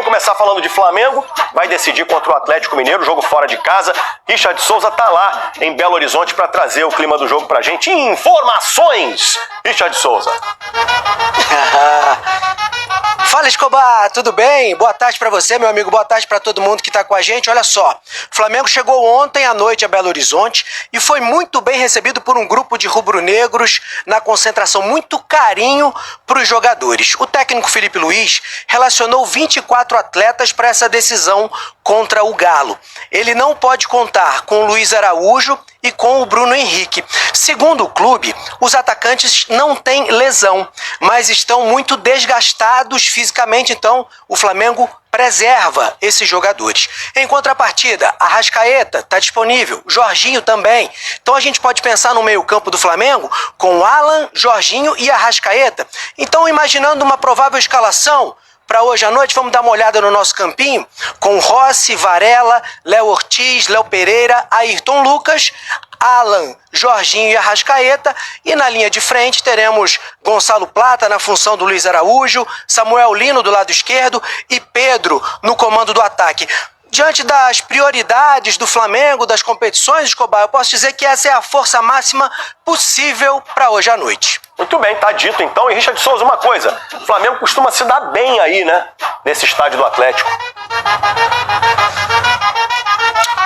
começar falando de Flamengo, vai decidir contra o Atlético Mineiro, jogo fora de casa. Richard Souza tá lá em Belo Horizonte para trazer o clima do jogo pra gente. Informações, Richard Souza. Fala, Escobar, tudo bem? Boa tarde pra você, meu amigo, boa tarde pra todo mundo que tá com a gente. Olha só, o Flamengo chegou ontem à noite a Belo Horizonte e foi muito bem recebido por um grupo de rubro-negros na concentração, muito carinho pros jogadores. O técnico Felipe Luiz relacionou 24 atletas para essa decisão contra o Galo. Ele não pode contar com o Luiz Araújo e com o Bruno Henrique. Segundo o clube, os atacantes não têm lesão, mas estão muito desgastados fisicamente, então o Flamengo preserva esses jogadores. Em contrapartida, a Arrascaeta está disponível, Jorginho também. Então a gente pode pensar no meio-campo do Flamengo com Alan, Jorginho e Arrascaeta. Então, imaginando uma provável escalação para hoje à noite, vamos dar uma olhada no nosso campinho com Rossi, Varela, Léo Ortiz, Léo Pereira, Ayrton Lucas, Alan, Jorginho e Arrascaeta. E na linha de frente teremos Gonçalo Plata na função do Luiz Araújo, Samuel Lino do lado esquerdo e Pedro no comando do ataque. Diante das prioridades do Flamengo, das competições, Escobar, eu posso dizer que essa é a força máxima possível para hoje à noite. Muito bem, tá dito então. E Richard Souza, uma coisa, o Flamengo costuma se dar bem aí, né? Nesse estádio do Atlético.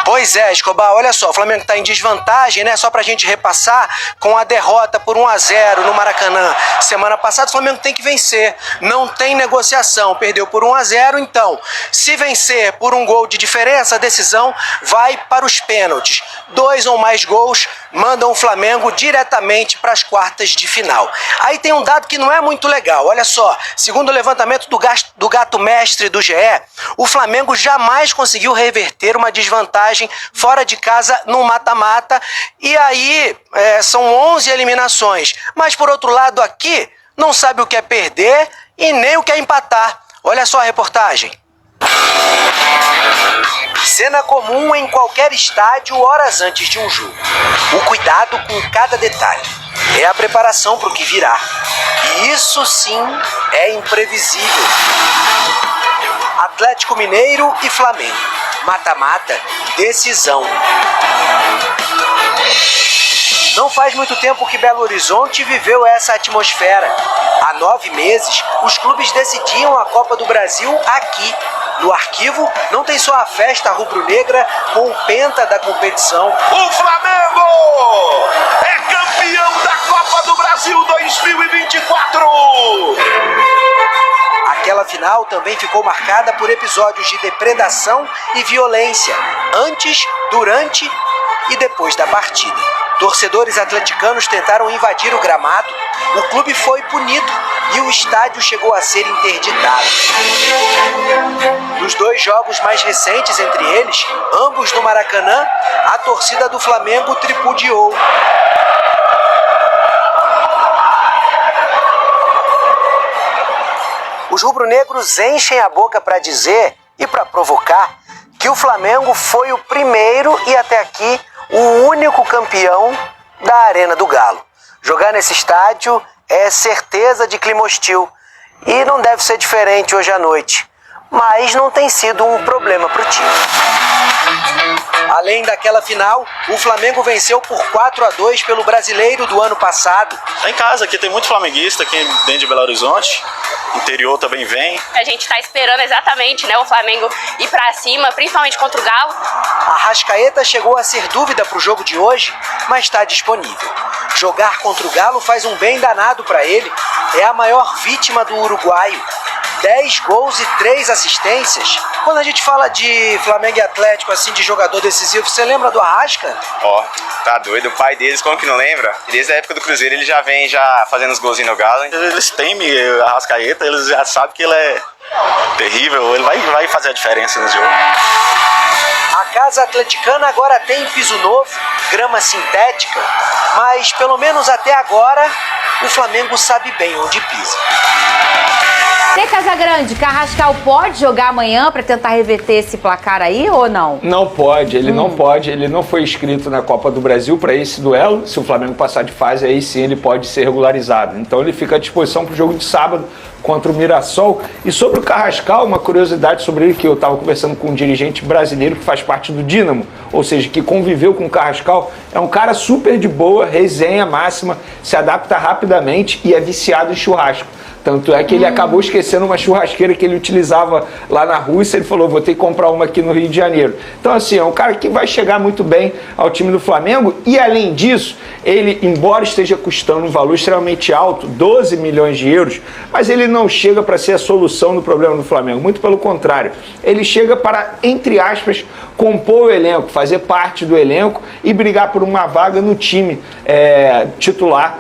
Pois é, Escobar, olha só, o Flamengo está em desvantagem, né? Só pra gente repassar, com a derrota por 1-0 no Maracanã semana passada, o Flamengo tem que vencer. Não tem negociação, perdeu por 1-0, então, se vencer por um gol de diferença, a decisão vai para os pênaltis. 2 ou mais gols mandam o Flamengo diretamente para as quartas de final. Aí tem um dado que não é muito legal, olha só, segundo o levantamento do gato mestre do GE, o Flamengo jamais conseguiu reverter uma desvantagem fora de casa no mata-mata, e aí são 11 eliminações, mas por outro lado aqui, não sabe o que é perder e nem o que é empatar. Olha só a reportagem. Cena comum em qualquer estádio horas antes de um jogo. O cuidado com cada detalhe. É a preparação para o que virá. E isso sim é imprevisível. Atlético Mineiro e Flamengo. Mata-mata, decisão. Não faz muito tempo que Belo Horizonte viveu essa atmosfera. Há 9 meses, os clubes decidiam a Copa do Brasil aqui. No arquivo, não tem só a festa rubro-negra com o penta da competição. O Flamengo é campeão da Copa do Brasil 2024! Aquela final também ficou marcada por episódios de depredação e violência, antes, durante e depois da partida. Torcedores atleticanos tentaram invadir o gramado, o clube foi punido e o estádio chegou a ser interditado. Nos 2 jogos mais recentes entre eles, ambos no Maracanã, a torcida do Flamengo tripudiou. Os rubro-negros enchem a boca para dizer e para provocar que o Flamengo foi o primeiro e até aqui o único campeão da Arena do Galo. Jogar nesse estádio é certeza de clima hostil e não deve ser diferente hoje à noite, mas não tem sido um problema para o time. Além daquela final, o Flamengo venceu por 4-2 pelo Brasileiro do ano passado. Tá em casa, aqui tem muito flamenguista, aqui dentro de Belo Horizonte, interior também vem. A gente tá esperando exatamente, né, o Flamengo ir pra cima, principalmente contra o Galo. A Arrascaeta chegou a ser dúvida pro jogo de hoje, mas está disponível. Jogar contra o Galo faz um bem danado para ele, é a maior vítima do uruguaio. 10 gols e 3 assistências. Quando a gente fala de Flamengo e Atlético, assim, de jogador decisivo, você lembra do Arrasca? Ó, tá doido, o pai deles, como que não lembra? Desde a época do Cruzeiro ele já vem fazendo os golzinhos no Galo, hein? Eles temem a Arrascaeta, eles já sabem que ele é terrível, ele vai fazer a diferença no jogo. A casa atleticana agora tem piso novo, grama sintética, mas pelo menos até agora o Flamengo sabe bem onde pisa. Vê, Casagrande, Carrascal pode jogar amanhã pra tentar reverter esse placar aí ou não? Não pode, ele não pode, ele não foi inscrito na Copa do Brasil para esse duelo. Se o Flamengo passar de fase, aí sim ele pode ser regularizado. Então ele fica à disposição para o jogo de sábado contra o Mirassol. E sobre o Carrascal, uma curiosidade sobre ele, que eu estava conversando com um dirigente brasileiro que faz parte do Dínamo, ou seja, que conviveu com o Carrascal, é um cara super de boa, resenha máxima, se adapta rapidamente e é viciado em churrasco. Tanto é que ele acabou esquecendo uma churrasqueira que ele utilizava lá na Rússia. Ele falou, vou ter que comprar uma aqui no Rio de Janeiro. Então, assim, é um cara que vai chegar muito bem ao time do Flamengo. E, além disso, ele, embora esteja custando um valor extremamente alto, 12 milhões de euros, mas ele não chega para ser a solução do problema do Flamengo. Muito pelo contrário. Ele chega para, entre aspas, compor o elenco, fazer parte do elenco e brigar por uma vaga no time titular,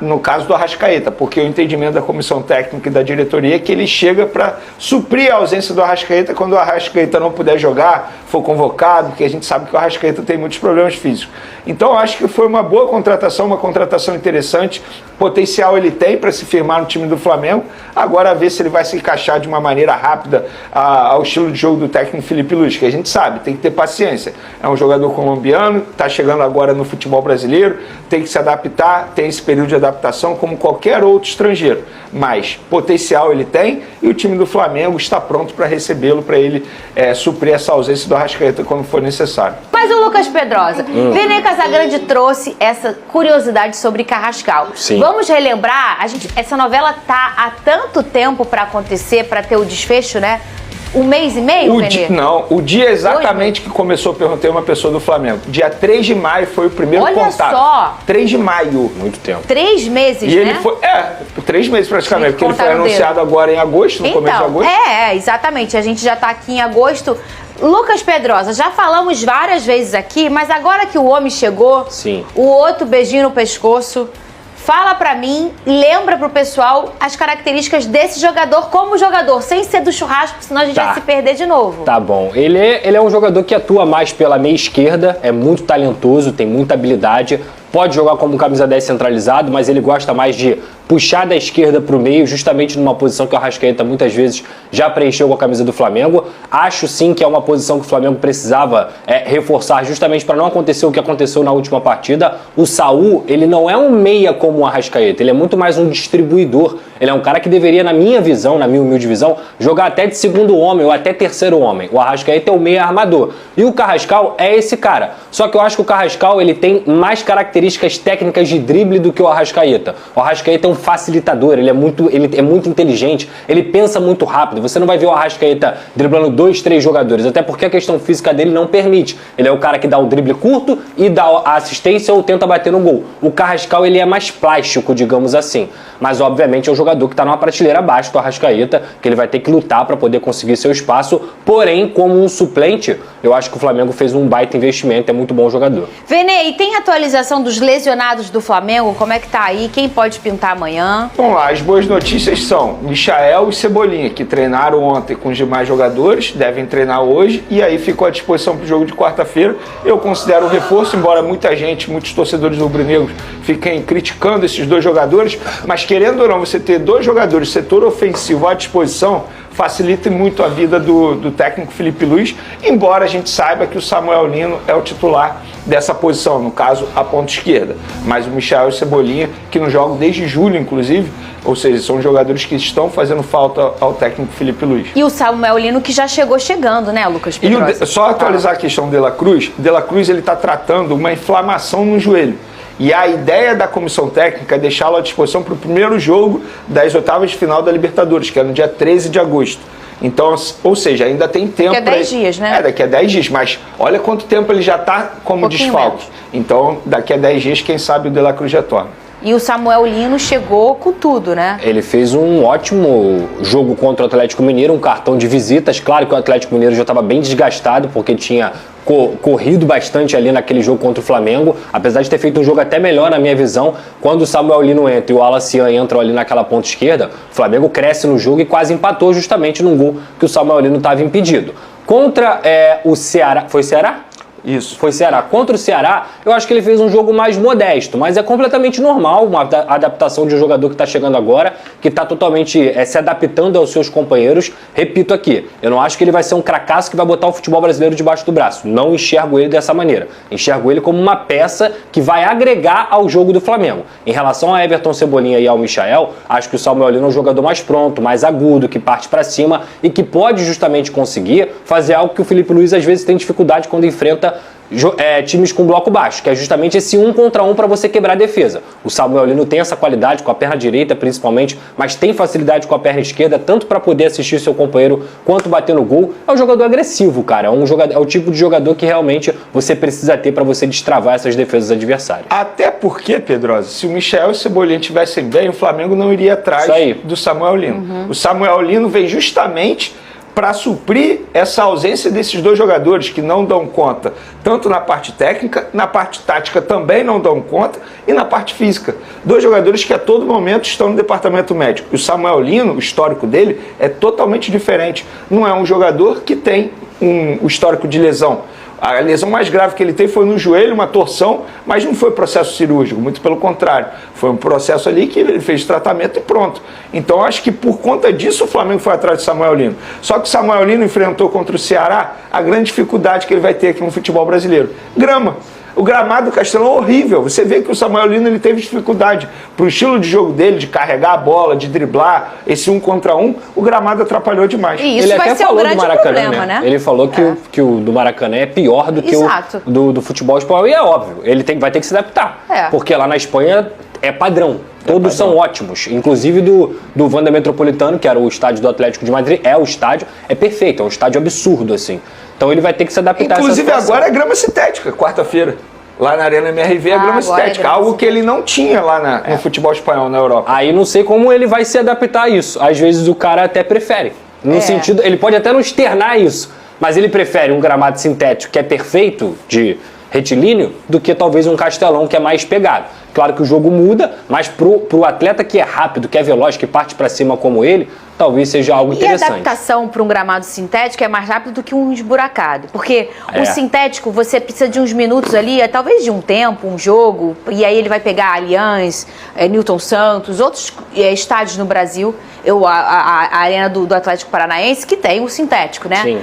no caso do Arrascaeta, porque o entendimento da comissão técnica e da diretoria é que ele chega para suprir a ausência do Arrascaeta quando o Arrascaeta não puder jogar, for convocado, porque a gente sabe que o Arrascaeta tem muitos problemas físicos. Então, eu acho que foi uma boa contratação, uma contratação interessante. Potencial ele tem para se firmar no time do Flamengo. Agora, a ver se ele vai se encaixar de uma maneira rápida ao estilo de jogo do técnico Felipe Luiz, que a gente sabe, tem que ter paciência. É um jogador colombiano, está chegando agora no futebol brasileiro, tem que se adaptar, tem esse período de adaptação como qualquer outro estrangeiro. Mas potencial ele tem e o time do Flamengo está pronto para recebê-lo, para ele suprir essa ausência do Arrascaeta quando for necessário. Mas o Lucas Pedrosa, Vene Casagrande trouxe essa curiosidade sobre Carrascal. Sim. Vamos relembrar, essa novela tá há tanto tempo para acontecer, para ter o desfecho, né? Um mês e meio, Vene? Não, o dia exatamente que começou, perguntei a uma pessoa do Flamengo. Dia 3 de maio foi o primeiro contato. Olha só! 3 de maio. Muito tempo. 3 meses, e né? ele foi, 3 meses praticamente, porque ele foi contar no anunciado dedo. agora em agosto, no começo de agosto. Exatamente. A gente já tá aqui em agosto. Lucas Pedrosa, já falamos várias vezes aqui, mas agora que o homem chegou, Sim. o outro beijinho no pescoço, fala pra mim, lembra pro pessoal as características desse jogador como jogador, sem ser do churrasco, senão a gente vai se perder de novo. Tá bom. Ele é um jogador que atua mais pela meia esquerda, é muito talentoso, tem muita habilidade, pode jogar como camisa 10 centralizado, mas ele gosta mais de puxar da esquerda para o meio, justamente numa posição que o Arrascaeta muitas vezes já preencheu com a camisa do Flamengo. Acho sim que é uma posição que o Flamengo precisava reforçar justamente para não acontecer o que aconteceu na última partida. O Saul, ele não é um meia como o Arrascaeta, ele é muito mais um distribuidor. Ele é um cara que deveria, na minha visão, na minha humilde visão, jogar até de segundo homem ou até terceiro homem. O Arrascaeta é o meia armador. E o Carrascal é esse cara. Só que eu acho que o Carrascal ele tem mais características técnicas de drible do que o Arrascaeta. O Arrascaeta é um facilitador, ele é muito inteligente, ele pensa muito rápido. Você não vai ver o Arrascaeta driblando 2, 3 jogadores, até porque a questão física dele não permite. Ele é o cara que dá o drible curto e dá a assistência ou tenta bater no gol. O Carrascal ele é mais plástico, digamos assim. Mas obviamente é um jogador que está numa prateleira abaixo do Arrascaeta, que ele vai ter que lutar para poder conseguir seu espaço. Porém, como um suplente, eu acho que o Flamengo fez um baita investimento, é muito bom jogador. Vene, e tem atualização dos lesionados do Flamengo? Como é que tá aí? Quem pode pintar amanhã? Vamos lá, as boas notícias são Michael e Cebolinha, que treinaram ontem com os demais jogadores, devem treinar hoje, e aí ficou à disposição para o jogo de quarta-feira. Eu considero um reforço, embora muita gente, muitos torcedores rubro-negros fiquem criticando esses dois jogadores, mas querendo ou não, você ter dois jogadores, setor ofensivo à disposição, facilita muito a vida do técnico Felipe Luiz, embora a gente saiba que o Samuel Lino é o titular dessa posição, no caso, a ponta esquerda. Mas o Michael e o Cebolinha, que não jogam desde julho, inclusive, ou seja, são jogadores que estão fazendo falta ao técnico Felipe Luiz. E o Samuel Lino que já chegando, né, Lucas Pedrosa? Só atualizar a questão do De La Cruz, ele está tratando uma inflamação no joelho. E a ideia da comissão técnica é deixá-lo à disposição para o primeiro jogo das oitavas de final da Libertadores, que é no dia 13 de agosto. Então, ou seja, ainda tem tempo. Daqui a 10 dias, né? Daqui a 10 dias, mas olha quanto tempo ele já está como desfalque. Então, daqui a 10 dias, quem sabe o De La Cruz retorna. E o Samuel Lino chegou com tudo, né? Ele fez um ótimo jogo contra o Atlético Mineiro, um cartão de visitas. Claro que o Atlético Mineiro já estava bem desgastado, porque tinha corrido bastante ali naquele jogo contra o Flamengo, apesar de ter feito um jogo até melhor na minha visão. Quando o Samuel Lino entra e o Alacian entram ali naquela ponta esquerda, o Flamengo cresce no jogo e quase empatou justamente num gol que o Samuel Lino estava impedido. Contra o Ceará, foi Ceará? Isso. Foi Ceará. Contra o Ceará, eu acho que ele fez um jogo mais modesto, mas é completamente normal uma adaptação de um jogador que está chegando agora, que está totalmente se adaptando aos seus companheiros. Repito aqui, eu não acho que ele vai ser um cracaço que vai botar o futebol brasileiro debaixo do braço. Não enxergo ele dessa maneira. Enxergo ele como uma peça que vai agregar ao jogo do Flamengo. Em relação a Everton Cebolinha e ao Michael, acho que o Samuel Lino é um jogador mais pronto, mais agudo, que parte para cima e que pode justamente conseguir fazer algo que o Felipe Luiz às vezes tem dificuldade quando enfrenta times com bloco baixo, que é justamente esse 1 contra 1 para você quebrar a defesa. O Samuel Lino tem essa qualidade com a perna direita principalmente, mas tem facilidade com a perna esquerda, tanto para poder assistir seu companheiro quanto bater no gol. É um jogador agressivo, cara. É o tipo de jogador que realmente você precisa ter para você destravar essas defesas adversárias. Até porque, Pedrosa, se o Michael e o Cebolinha estivessem bem, o Flamengo não iria atrás do Samuel Lino. O Samuel Lino vem justamente para suprir essa ausência desses dois jogadores que não dão conta, tanto na parte técnica, na parte tática também não dão conta e na parte física. Dois jogadores que a todo momento estão no departamento médico. E o Samuel Lino, o histórico dele é totalmente diferente. Não é um jogador que tem um histórico de lesão. A lesão mais grave que ele teve foi no joelho, uma torção, mas não foi processo cirúrgico, muito pelo contrário. Foi um processo ali que ele fez tratamento e pronto. Então acho que por conta disso o Flamengo foi atrás de Samuel Lino. Só que o Samuel Lino enfrentou contra o Ceará a grande dificuldade que ele vai ter aqui no futebol brasileiro. Grama. O gramado do Castelão é horrível. Você vê que o Samuel Lino ele teve dificuldade para o estilo de jogo dele, de carregar a bola, de driblar, esse 1 contra 1, o gramado atrapalhou demais. E isso ele vai até ser falou um grande do Maracanã, problema, né? Ele falou que o do Maracanã é pior do que o do futebol espanhol. E é óbvio, ele vai ter que se adaptar. Porque lá na Espanha é padrão. Todos são ótimos. Inclusive do Wanda Metropolitano, que era o estádio do Atlético de Madrid, é perfeito, é um estádio absurdo, assim. Então ele vai ter que se adaptar a essa situação. Inclusive agora é grama sintética, quarta-feira. Lá na Arena MRV é grama sintética, algo que ele não tinha lá no futebol espanhol na Europa. Aí não sei como ele vai se adaptar a isso. Às vezes o cara até prefere. No sentido, ele pode até não externar isso, mas ele prefere um gramado sintético que é perfeito, de retilíneo, do que talvez um Castelão que é mais pegado. Claro que o jogo muda, mas pro atleta que é rápido, que é veloz, que parte para cima como ele, talvez seja algo interessante. E a adaptação para um gramado sintético é mais rápido do que um esburacado. Porque o sintético, você precisa de uns minutos ali, talvez de um tempo, um jogo, e aí ele vai pegar Allianz, Newton Santos, outros estádios no Brasil, a Arena do Atlético Paranaense, que tem o sintético, né? Sim.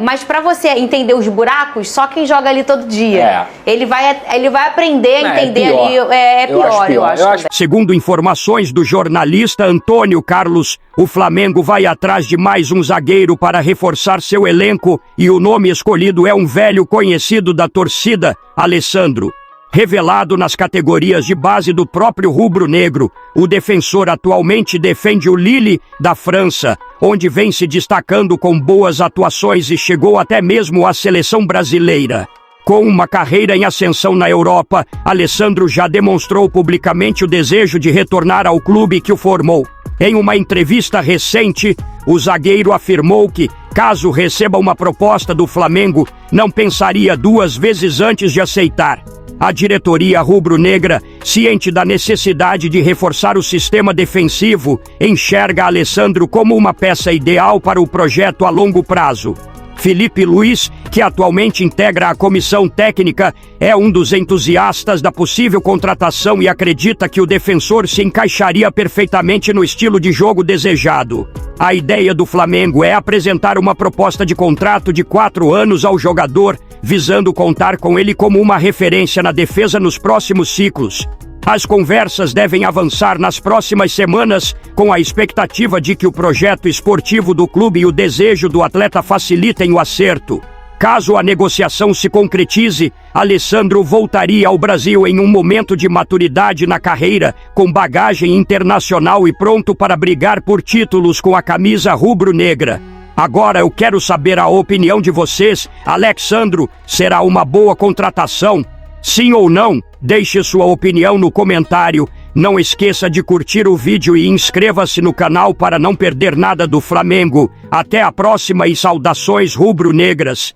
Mas para você entender os buracos, só quem joga ali todo dia. Ele vai aprender a entender ali. É pior, eu acho. Segundo informações do jornalista Antônio Carlos, o Flamengo vai atrás de mais um zagueiro para reforçar seu elenco e o nome escolhido é um velho conhecido da torcida, Alessandro. Revelado nas categorias de base do próprio rubro-negro, o defensor atualmente defende o Lille da França, onde vem se destacando com boas atuações e chegou até mesmo à seleção brasileira. Com uma carreira em ascensão na Europa, Alessandro já demonstrou publicamente o desejo de retornar ao clube que o formou. Em uma entrevista recente, o zagueiro afirmou que, caso receba uma proposta do Flamengo, não pensaria duas vezes antes de aceitar. A diretoria rubro-negra, ciente da necessidade de reforçar o sistema defensivo, enxerga Alessandro como uma peça ideal para o projeto a longo prazo. Felipe Luiz, que atualmente integra a comissão técnica, é um dos entusiastas da possível contratação e acredita que o defensor se encaixaria perfeitamente no estilo de jogo desejado. A ideia do Flamengo é apresentar uma proposta de contrato de 4 anos ao jogador, visando contar com ele como uma referência na defesa nos próximos ciclos. As conversas devem avançar nas próximas semanas, com a expectativa de que o projeto esportivo do clube e o desejo do atleta facilitem o acerto. Caso a negociação se concretize, Alessandro voltaria ao Brasil em um momento de maturidade na carreira, com bagagem internacional e pronto para brigar por títulos com a camisa rubro-negra. Agora eu quero saber a opinião de vocês. Alessandro será uma boa contratação? Sim ou não? Deixe sua opinião no comentário. Não esqueça de curtir o vídeo e inscreva-se no canal para não perder nada do Flamengo. Até a próxima e saudações rubro-negras.